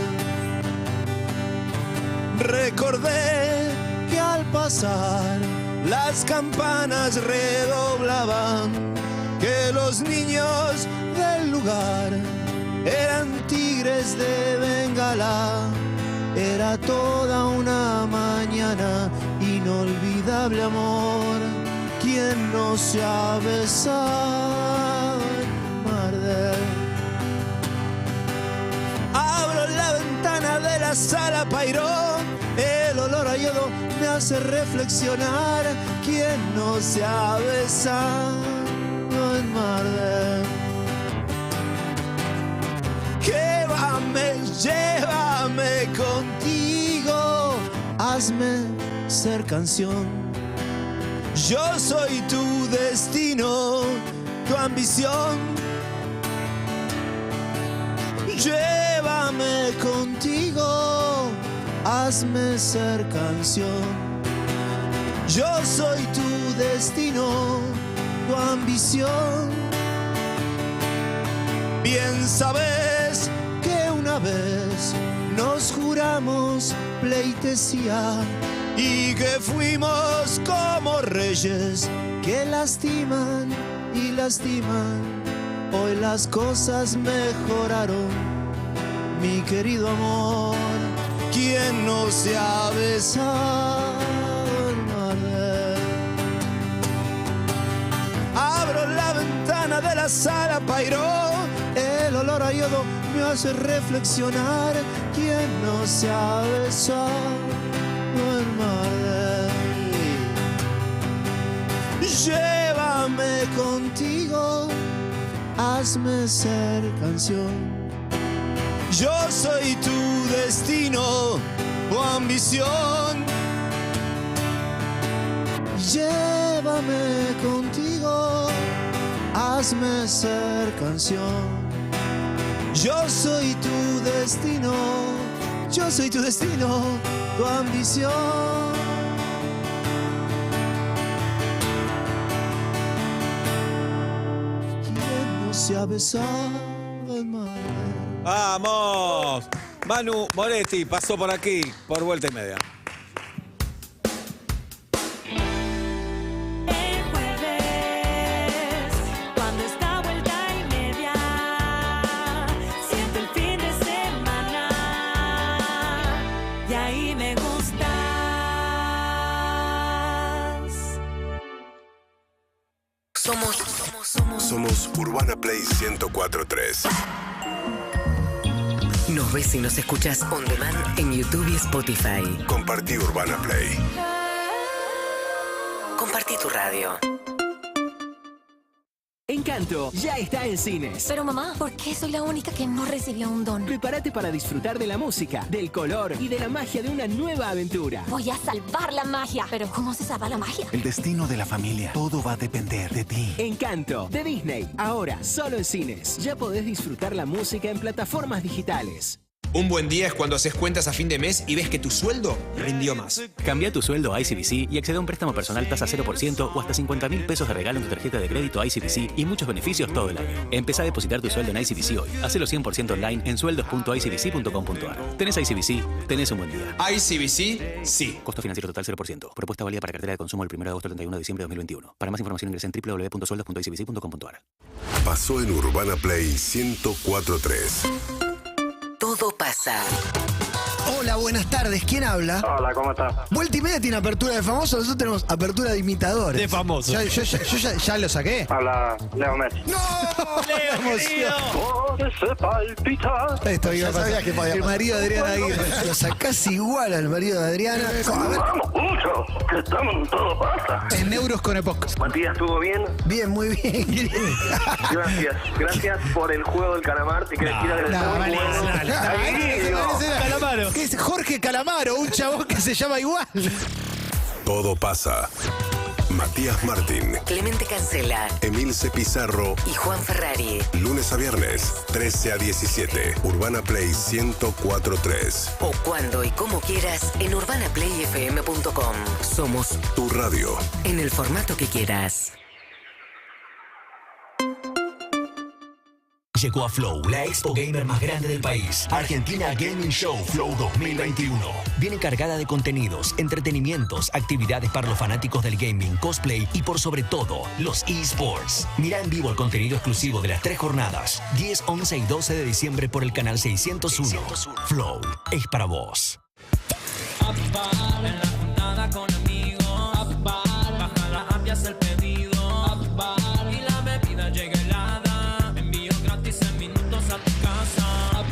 Recordé que al pasar las campanas redoblaban, que los niños del lugar eran tigres de Bengala. Era toda una mañana, inolvidable amor. ¿Quién no se ha besado en Mardel? Abro la ventana de la sala Pairó, el olor a yodo me hace reflexionar. ¿Quién no se ha besado en Mardel? Llévame contigo, hazme ser canción. Yo soy tu destino, tu ambición. Llévame contigo, hazme ser canción. Yo soy tu destino, tu ambición. Bien sabes que una vez nos juramos pleitesía y que fuimos como reyes que lastiman y lastiman. Hoy las cosas mejoraron, mi querido amor. ¿Quién no se ha besado en Mardel? Abro la ventana de la sala Pairó, el olor a yodo me hace reflexionar. ¿Quién no se ha besado en Mardel? Llévame contigo, hazme ser canción. Yo soy tu destino, tu ambición. Llévame contigo, hazme ser canción. Yo soy tu destino, yo soy tu destino, tu ambición. ¿Quién no se ha besado en Mardel? ¡Vamos! Manu Moretti pasó por aquí, por vuelta y media. El jueves, cuando está vuelta y media, siento el fin de semana y ahí me gustas. Somos Urbana Play 104.3. Nos ves y nos escuchas on demand en YouTube y Spotify. Compartí Urbana Play. Compartí tu radio. Encanto ya está en cines. Pero mamá, ¿por qué soy la única que no recibió un don? Prepárate para disfrutar de la música, del color y de la magia de una nueva aventura. Voy a salvar la magia. Pero ¿cómo se salva la magia? El destino de la familia. Todo va a depender de ti. Encanto, de Disney. Ahora, solo en cines. Ya podés disfrutar la música en plataformas digitales. Un buen día es cuando haces cuentas a fin de mes y ves que tu sueldo rindió más. Cambia tu sueldo a ICBC y accede a un préstamo personal tasa 0% o hasta 50.000 pesos de regalo en tu tarjeta de crédito ICBC y muchos beneficios todo el año. Empezá a depositar tu sueldo en ICBC hoy. Hacelo 100% online en sueldos.icbc.com.ar. Tenés ICBC, tenés un buen día. ICBC, sí. Costo financiero total 0%. Propuesta válida para cartera de consumo el 1 de agosto al 31 de diciembre de 2021. Para más información ingresa en www.sueldos.icbc.com.ar. Pasó en Urbana Play 104.3. Todo pasa. Hola, buenas tardes. ¿Quién habla? Hola, ¿cómo estás? Vuelta y media tiene apertura de famosos, nosotros tenemos apertura de imitadores. De famosos. Yo ya lo saqué. Habla Leo Messi. ¡No! Por ese palpitar. Esto iba a pasar. que podía El pasar. marido de Adriana Aguirre. Lo sacás igual al marido de Adriana. A ver, Vamos, mucho, que estamos en todo pasa. en euros con Epoch. Matías, ¿estuvo bien? Bien, muy bien. Gracias por el juego del calamar. Te querés tirar del Calamaro. ¿Qué es Jorge Calamaro? Un chabón que se llama igual. Todo pasa. Matías Martín, Clemente Cancela Emilce Pizarro, y Juan Ferrari. lunes a viernes, 13 a 17. Urbana Play 104.3. O cuando y como quieras en urbanaplayfm.com. Somos Tu radio. en el formato que quieras. Llegó a Flow, la expo gamer más grande del país. Argentina Gaming Show Flow 2021. Viene cargada de contenidos, entretenimientos, actividades para los fanáticos del gaming, cosplay y por sobre todo, los eSports. Mira en vivo el contenido exclusivo de las 3 jornadas, 10, 11 y 12 de diciembre por el canal 601. Flow es para vos. En la juntada con amigos, baja la app y haz el pedido, y la bebida llega helada, envío gratis en minutos a tu casa.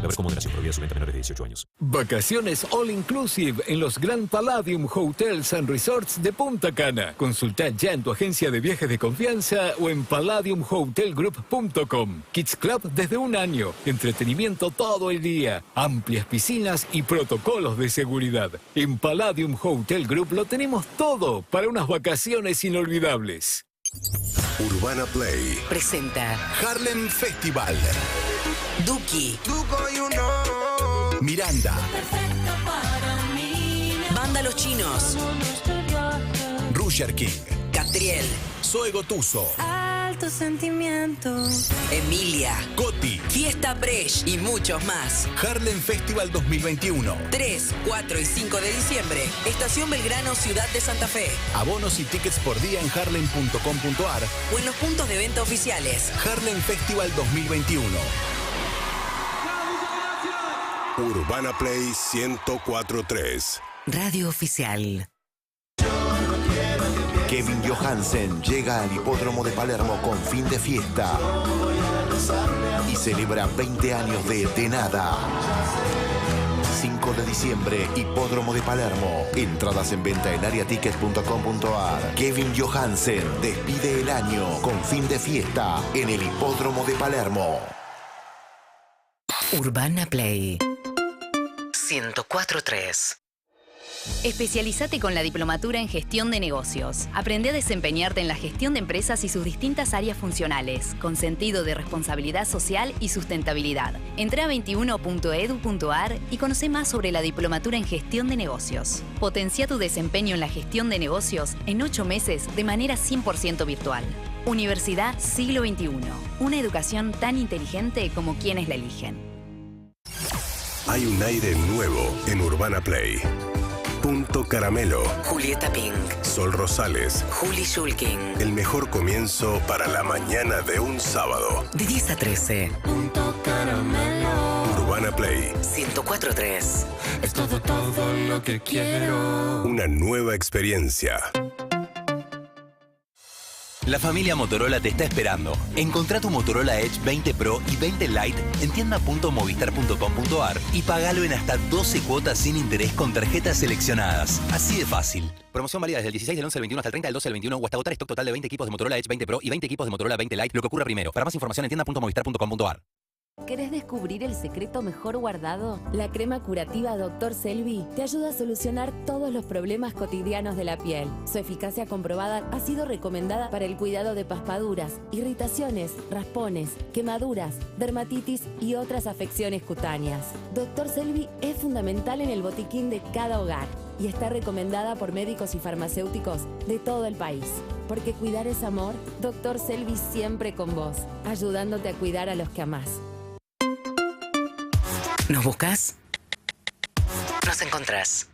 Beber con moderación, prohibida su venta a menores de 18 años. Vacaciones all inclusive en los Grand Palladium Hotels and Resorts de Punta Cana. Consulta ya en tu agencia de viajes de confianza o en palladiumhotelgroup.com. Kids Club desde 1 año. Entretenimiento todo el día. Amplias piscinas y protocolos de seguridad. En Palladium Hotel Group lo tenemos todo para unas vacaciones inolvidables. Urbana Play Presenta Harlem Festival. Duki, Miranda. Banda Los Chinos, Rusher King. Catriel, Zoe Gotuso. Altos sentimientos. Emilia, Coti. Fiesta Bresh y muchos más. Harlem Festival 2021. 3, 4 y 5 de diciembre, Estación Belgrano, Ciudad de Santa Fe. Abonos y tickets por día en harlem.com.ar. O en los puntos de venta oficiales. Harlem Festival 2021. Urbana Play 104.3. Radio Oficial. Kevin Johansen llega al Hipódromo de Palermo con Fin de Fiesta y celebra 20 años de Nada. 5 de diciembre, Hipódromo de Palermo. Entradas en venta en ariatickets.com.ar. Kevin Johansen despide el año con Fin de Fiesta en el Hipódromo de Palermo. Urbana Play 104.3. Especialízate con la diplomatura en gestión de negocios. Aprende a desempeñarte en la gestión de empresas y sus distintas áreas funcionales, con sentido de responsabilidad social y sustentabilidad. Entra a 21.edu.ar y conoce más sobre la diplomatura en gestión de negocios. Potencia tu desempeño en la gestión de negocios en 8 meses de manera 100% virtual. Universidad Siglo XXI. Una educación tan inteligente como quienes la eligen. Hay un aire nuevo en Urbana Play. Punto Caramelo. Julieta Pink. Sol Rosales. Juli Shulkin. El mejor comienzo para la mañana de un sábado. De 10 a 13. Punto Caramelo. Urbana Play 104.3. Es todo lo que quiero. Una nueva experiencia. La familia Motorola te está esperando. Encontrá tu Motorola Edge 20 Pro y 20 Lite en tienda.movistar.com.ar y pagalo en hasta 12 cuotas sin interés con tarjetas seleccionadas. Así de fácil. Promoción válida desde el 16 del 11 al 21 hasta el 30 del 12 al 21 o hasta agotar stock total de 20 equipos de Motorola Edge 20 Pro y 20 equipos de Motorola 20 Lite, lo que ocurra primero. Para más información en tienda.movistar.com.ar. ¿Querés descubrir el secreto mejor guardado? La crema curativa Dr. Selvi te ayuda a solucionar todos los problemas cotidianos de la piel. Su eficacia comprobada ha sido recomendada para el cuidado de paspaduras, irritaciones, raspones, quemaduras, dermatitis y otras afecciones cutáneas. Dr. Selvi es fundamental en el botiquín de cada hogar y está recomendada por médicos y farmacéuticos de todo el país. Porque cuidar es amor, Dr. Selvi siempre con vos, ayudándote a cuidar a los que amás. ¿Nos buscas? Nos encontrás.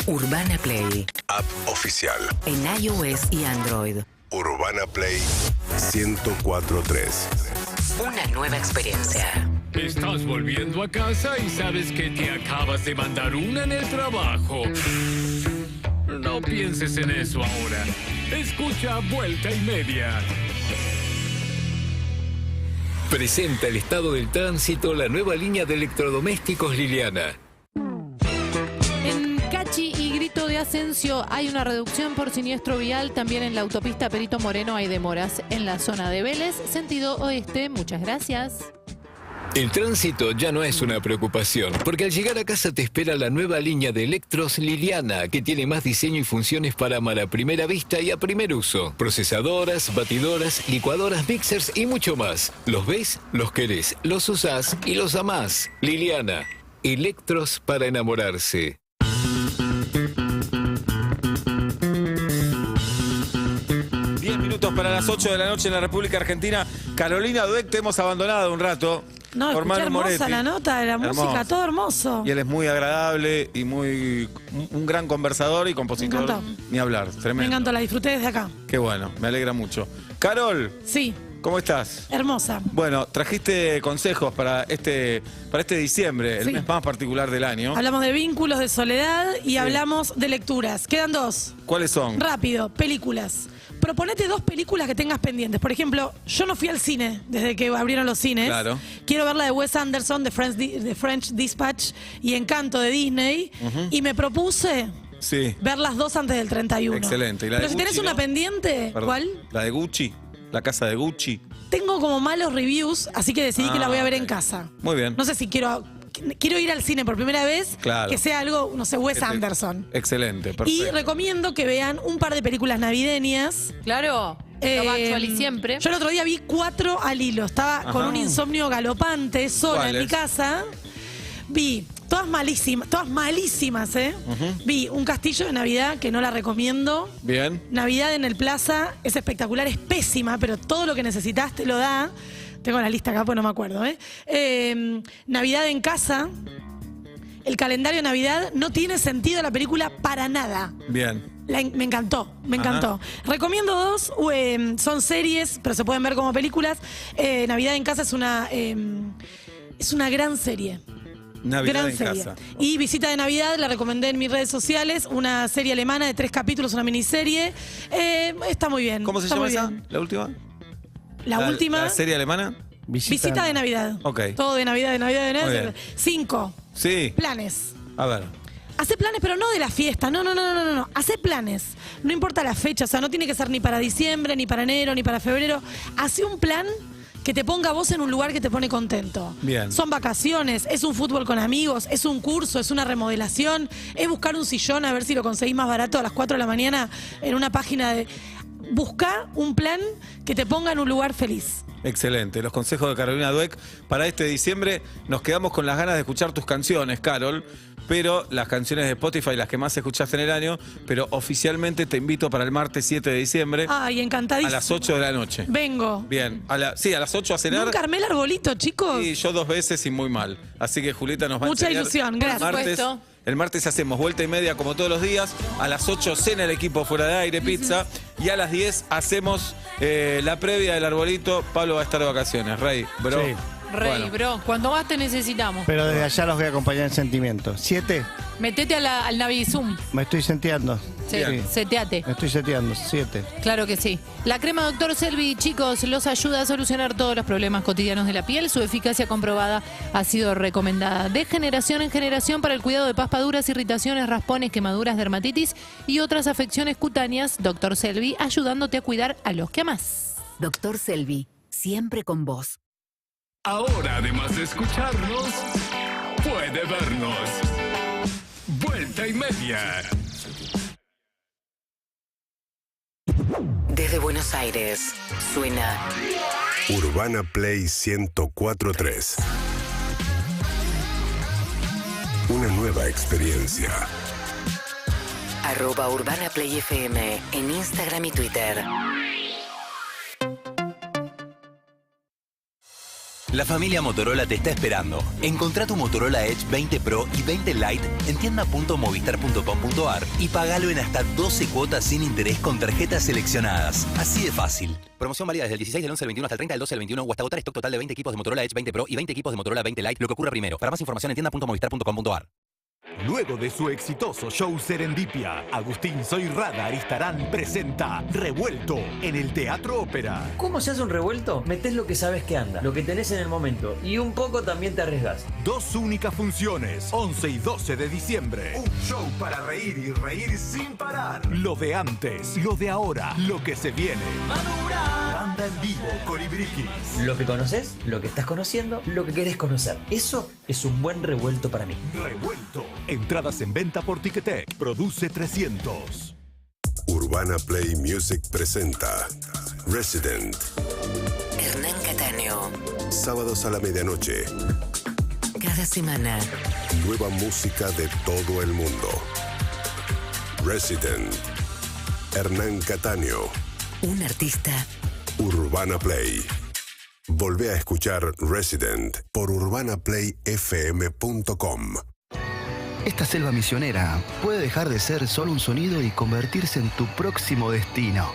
Urbana Play. App oficial. En iOS y Android. Urbana Play 104.3. Una nueva experiencia. Estás volviendo a casa y sabes que te acabas de mandar una en el trabajo. No pienses en eso ahora. Escucha Vuelta y Media. Presenta el estado del tránsito la nueva línea de electrodomésticos Liliana. En Cachi y Grito de Asensio hay una reducción por siniestro vial. También en la autopista Perito Moreno hay demoras. En la zona de Vélez, sentido oeste. Muchas gracias. El tránsito ya no es una preocupación, porque al llegar a casa te espera la nueva línea de electros Liliana, que tiene más diseño y funciones para amar a primera vista y a primer uso. Procesadoras, batidoras, licuadoras, mixers y mucho más. Los ves, los querés, los usás y los amás. Liliana, electros para enamorarse. Para las 8 de la noche en la República Argentina. Carolina Dweck, te hemos abandonado un rato. No, por escuché Manu hermosa Moretti. la nota de la música, Hermoso. todo hermoso. Y él es muy agradable y un gran conversador y compositor. Me encantó. Ni hablar, tremendo. Me encantó, la disfruté desde acá. Qué bueno, me alegra mucho. Carol. Sí. ¿Cómo estás? Hermosa. Bueno, trajiste consejos para este diciembre, el Sí. mes más particular del año. Hablamos de vínculos, de soledad y hablamos de lecturas. Quedan dos. ¿Cuáles son? Rápido, películas. Proponete 2 películas que tengas pendientes. Por ejemplo, yo no fui al cine desde que abrieron los cines. Claro. Quiero ver la de Wes Anderson, de French Dispatch y Encanto de Disney. Y me propuse Sí. ver las 2 antes del 31. Excelente. ¿Y la Pero de si tenés Gucci, una no? pendiente, Perdón. ¿cuál? La de Gucci, la casa de Gucci. Tengo como malos reviews, así que decidí que la voy a ver en casa. Muy bien. No sé si quiero ir al cine por primera vez, Claro. que sea algo, no sé, Wes Que te- Anderson. Excelente, perfecto. Y recomiendo que vean un par de películas navideñas. Claro. Actual y siempre. Yo el otro día vi 4 al hilo. Estaba Ajá. con un insomnio galopante, sola en mi ¿Cuáles? casa. Vi todas malísimas, ¿eh? Vi Un castillo de Navidad, que no la recomiendo. Bien. Navidad en el Plaza es espectacular, es pésima, pero todo lo que necesitas te lo da. Tengo la lista acá, pues no me acuerdo, ¿eh? Navidad en casa. El calendario de Navidad no tiene sentido la película para nada. Bien. Me encantó, me Ajá. encantó. Recomiendo 2, son series, pero se pueden ver como películas. Navidad en casa es una gran serie. Navidad Gran en serie. casa. Y Visita de Navidad, la recomendé en mis redes sociales, una serie alemana de 3 capítulos, una miniserie. Está muy bien. ¿Cómo se está llama muy esa? bien. ¿La última? La última. ¿La serie alemana? Visita de Navidad. Ok. Todo de Navidad, de Navidad, de Muy Navidad. bien. 5 Sí. planes. A ver. Hacé planes, pero no de la fiesta. No. Hacé planes. No importa la fecha. O sea, no tiene que ser ni para diciembre, ni para enero, ni para febrero. Hacé un plan que te ponga a vos en un lugar que te pone contento. Bien. Son vacaciones, es un fútbol con amigos, es un curso, es una remodelación, es buscar un sillón a ver si lo conseguís más barato a las 4 de la mañana en una página de... Busca un plan que te ponga en un lugar feliz. Excelente. Los consejos de Carolina Dweck. Para este diciembre nos quedamos con las ganas de escuchar tus canciones, Carol. Pero las canciones de Spotify, las que más escuchaste en el año. Pero oficialmente te invito para el martes 7 de diciembre. Ay, encantadísimo. A las 8 de la noche. Vengo. Bien. Sí, a las 8 a cenar. Nunca armé el arbolito, chicos. Sí, yo 2 veces y muy mal. Así que Julieta nos va Mucha a enseñar. ilusión, gracias. El martes, Por supuesto. el martes hacemos vuelta y media como todos los días. A las 8 cena el equipo fuera de aire, pizza. Y a las 10 hacemos la previa del arbolito. Pablo va a estar de vacaciones. Rey, bro. Sí. Rey, Bueno. bro, cuando más te necesitamos. Pero desde allá los voy a acompañar en sentimiento. 7, Metete al Navidizum. me estoy seteando. Sí, seteate. Me estoy seteando. 7. Claro que sí. La crema Dr. Selvi, chicos, los ayuda a solucionar todos los problemas cotidianos de la piel. Su eficacia comprobada ha sido recomendada de generación en generación para el cuidado de paspaduras, irritaciones, raspones, quemaduras, dermatitis y otras afecciones cutáneas. Dr. Selvi, ayudándote a cuidar a los que amás. Dr. Selvi, siempre con vos. Ahora, además de escucharnos, puede vernos. Vuelta y media. Desde Buenos Aires, suena Urbana Play 104.3. Una nueva experiencia. @Urbana Play FM en Instagram y Twitter. La familia Motorola te está esperando. Encontrá tu Motorola Edge 20 Pro y 20 Lite en tienda.movistar.com.ar y pagalo en hasta 12 cuotas sin interés con tarjetas seleccionadas. Así de fácil. Promoción válida desde el 16 del 11 del 21 hasta el 30 del 12 del 21 o hasta agotar stock total de 20 equipos de Motorola Edge 20 Pro y 20 equipos de Motorola 20 Lite, lo que ocurra primero. Para más información en tienda.movistar.com.ar. Luego de su exitoso show Serendipia, Agustín Soyrrada Aristarán presenta Revuelto en el Teatro Ópera. ¿Cómo se hace un revuelto? Metés lo que sabes que anda, lo que tenés en el momento y un poco también te arriesgás. 2 únicas funciones, 11 y 12 de diciembre. Un show para reír y reír sin parar. Lo de antes, lo de ahora, lo que se viene. Banda en vivo, Colibriquis. Lo que conoces, lo que estás conociendo, lo que querés conocer. Eso es un buen revuelto para mí. Revuelto. Entradas en venta por Ticketek. Produce 300. Urbana Play Music presenta Resident. Hernán Cataño. Sábados a la medianoche. Cada semana. Nueva música de todo el mundo. Resident. Hernán Cataño. Un artista. Urbana Play. Volvé a escuchar Resident por urbanaplayfm.com. Esta selva misionera puede dejar de ser solo un sonido y convertirse en tu próximo destino.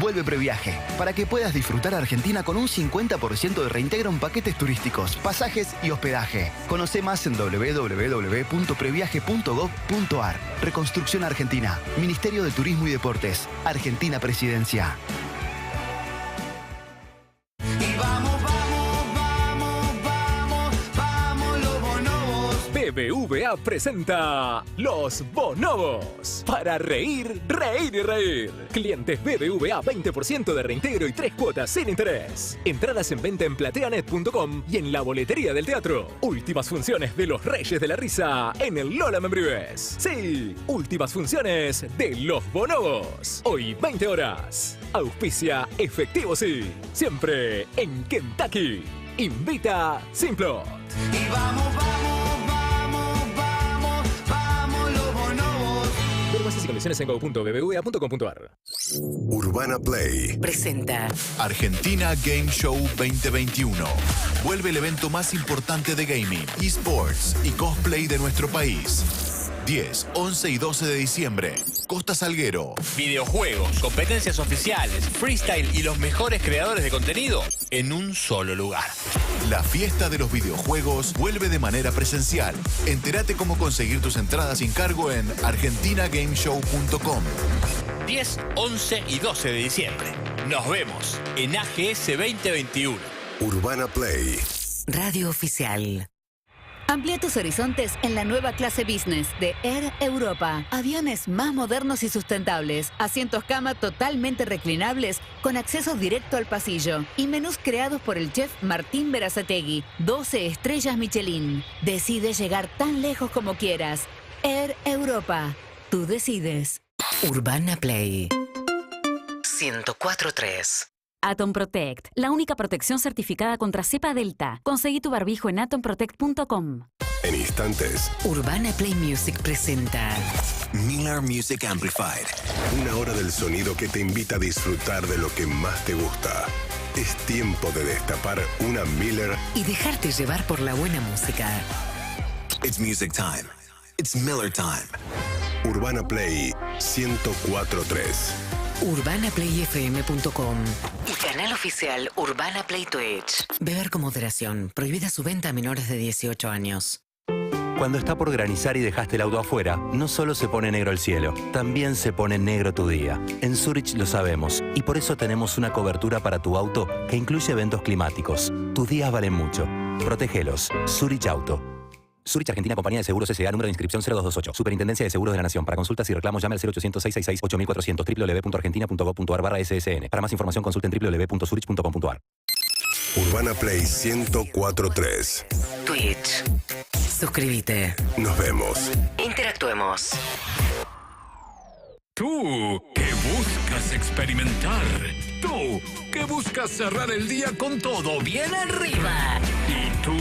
Vuelve Previaje, para que puedas disfrutar Argentina con un 50% de reintegro en paquetes turísticos, pasajes y hospedaje. Conoce más en www.previaje.gov.ar. Reconstrucción Argentina, Ministerio de Turismo y Deportes, Argentina Presidencia. BBVA presenta Los Bonobos. Para reír, reír y reír. Clientes BBVA 20% de reintegro y 3 cuotas sin interés. Entradas en venta en plateanet.com y en la boletería del teatro. Últimas funciones de Los Reyes de la Risa en el Lola Membrives. Sí, últimas funciones de Los Bonobos. Hoy 20 horas. Auspicia Efectivo Sí. Siempre en Kentucky. Invita Simplot. Y vamos, los bonobos. Ver bases y condiciones en go.bbva.com.ar. Urbana Play presenta Argentina Game Show 2021. Vuelve el evento más importante de gaming, esports y cosplay de nuestro país. 10, 11 y 12 de diciembre. Costa Salguero. Videojuegos, competencias oficiales, freestyle y los mejores creadores de contenido en un solo lugar. La fiesta de los videojuegos vuelve de manera presencial. Entérate cómo conseguir tus entradas sin cargo en argentinagameshow.com. 10, 11 y 12 de diciembre. Nos vemos en AGS 2021. Urbana Play. Radio Oficial. Amplía tus horizontes en la nueva clase business de Air Europa. Aviones más modernos y sustentables, asientos cama totalmente reclinables con acceso directo al pasillo y menús creados por el chef Martín Berazategui, 12 estrellas Michelin. Decide llegar tan lejos como quieras. Air Europa. Tú decides. Urbana Play 104.3. Atom Protect, la única protección certificada contra cepa delta. Conseguí tu barbijo en atomprotect.com. En instantes, Urbana Play Music presenta Miller Music Amplified. Una hora del sonido que te invita a disfrutar de lo que más te gusta. Es tiempo de destapar una Miller y dejarte llevar por la buena música. It's music time. It's Miller time. Urbana Play 104.3. UrbanaPlayFM.com y canal oficial Urbana Play Twitch. Beber con moderación. Prohibida su venta a menores de 18 años. Cuando está por granizar y dejaste el auto afuera, no solo se pone negro el cielo, también se pone negro tu día. En Zurich lo sabemos y por eso tenemos una cobertura para tu auto que incluye eventos climáticos. Tus días valen mucho. Protégelos. Zurich Auto. Zurich Argentina, Compañía de Seguros S.A., número de inscripción 0228. Superintendencia de Seguros de la Nación. Para consultas y reclamos llame al 0800-666-8400 www.argentina.gov.ar/ssn. Para más información consulten www.zurich.com.ar. Urbana Play 104.3. Twitch. Suscríbete. Nos vemos. Interactuemos. Tú, que buscas experimentar. Tú, que buscas cerrar el día con todo bien arriba. Y tú,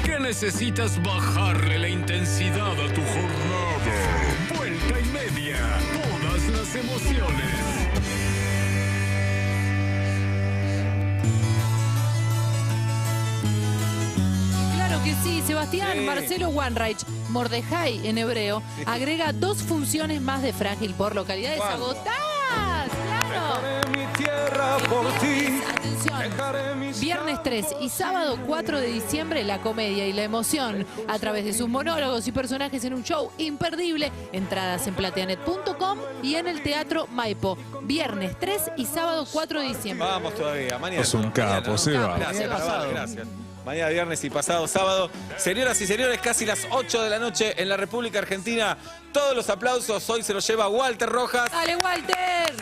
que necesitas bajarle la intensidad a tu jornada. Vuelta y media. Todas las emociones. Claro que sí, Sebastián. Marcelo Wanreich, Mordejai en hebreo, agrega 2 funciones más de Frágil por localidades agotadas. ¡Claro! Mi tierra por ti. Atención. Viernes 3 y sábado 4 de diciembre, la comedia y la emoción a través de sus monólogos y personajes en un show imperdible. Entradas en plateanet.com y en el Teatro Maipo. Viernes 3 y sábado 4 de diciembre. Vamos todavía. Mañana. Es un capo, Seba. Gracias. Mañana viernes y pasado sábado. Señoras y señores, casi las 8 de la noche en la República Argentina. Todos los aplausos hoy se los lleva Walter Rojas. ¡Dale, Walter!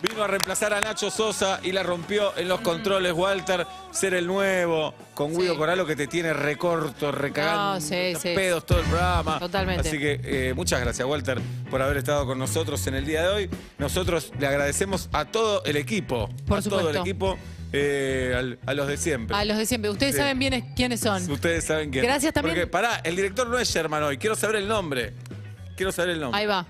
Vino a reemplazar a Nacho Sosa y la rompió en los controles, Walter. Ser el nuevo, con Guido Coralo, que te tiene recorto, recagando pedos todo el programa. Totalmente. Así que muchas gracias, Walter, por haber estado con nosotros en el día de hoy. Nosotros le agradecemos a todo el equipo. Por a supuesto. todo el equipo. A los de siempre. A los de siempre. Ustedes saben bien quiénes son. Ustedes saben quién. Gracias también. Porque, pará, el director no es Sherman hoy. Quiero saber el nombre. Ahí va.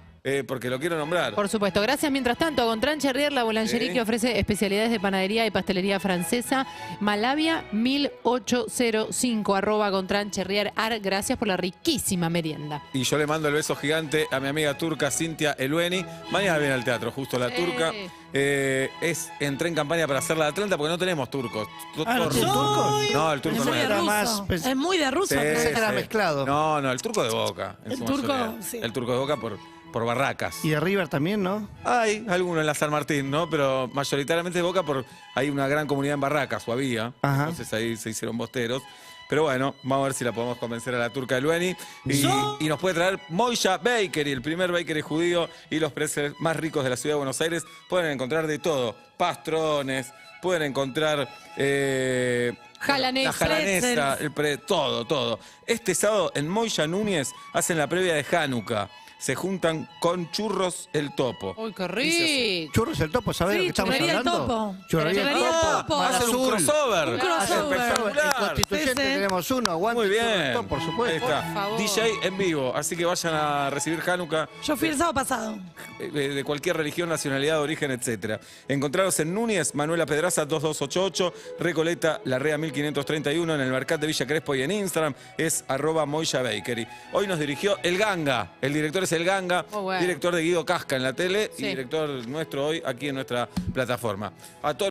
Porque lo quiero nombrar. Por supuesto. Gracias, mientras tanto, a Gontran Cherrier, la boulangerie que ofrece especialidades de panadería y pastelería francesa. Malavia 1805, @Gontran Cherrier Ar. Gracias por la riquísima merienda. Y yo le mando el beso gigante a mi amiga turca Cintia Elueni. Mañana viene al teatro, justo la turca. Entré en campaña para hacer la de Atlanta porque no tenemos turcos. ¿No tiene turcos? No, el turco Es no muy de era. ruso. Es muy de ruso. Pensé que era mezclado. No, el turco de Boca. En El su turco, mayoría. sí. El turco de Boca por Barracas. Y de River también, ¿no? Hay algunos en la San Martín, ¿no? Pero mayoritariamente de Boca hay una gran comunidad en Barracas, o había. Ajá. Entonces ahí se hicieron bosteros. Pero bueno, vamos a ver si la podemos convencer a la turca Elueni. Y nos puede traer Moisha Bakery, el primer bakery judío y los precios más ricos de la ciudad de Buenos Aires. Pueden encontrar de todo. Pastrones, pueden encontrar Jalanesa. la jalanesa, todo. Este sábado en Moisha Núñez hacen la previa de Hanukkah. Se juntan con Churros el Topo. ¡Uy, qué rico! Churros el Topo, ¿sabés de qué estamos Churrería el hablando? Topo. Churrería el Topo. Hacen un crossover. Un crossover. Espectacular. En Constituyente tenemos uno, aguante. Muy Churros el bien. Topo, por supuesto. Ahí está. DJ en vivo. Así que vayan a recibir Hanukkah. Yo fui el sábado pasado. De cualquier religión, nacionalidad, origen, etcétera. Encontraros en Núñez, Manuela Pedraza 2288, Recoleta, Larrea 1531, en el Mercat de Villa Crespo y en Instagram es @Moisha Bakery. Hoy nos dirigió El Ganga. El director es El Ganga, director de Guido Casca en la tele y director nuestro hoy aquí en nuestra plataforma. A todos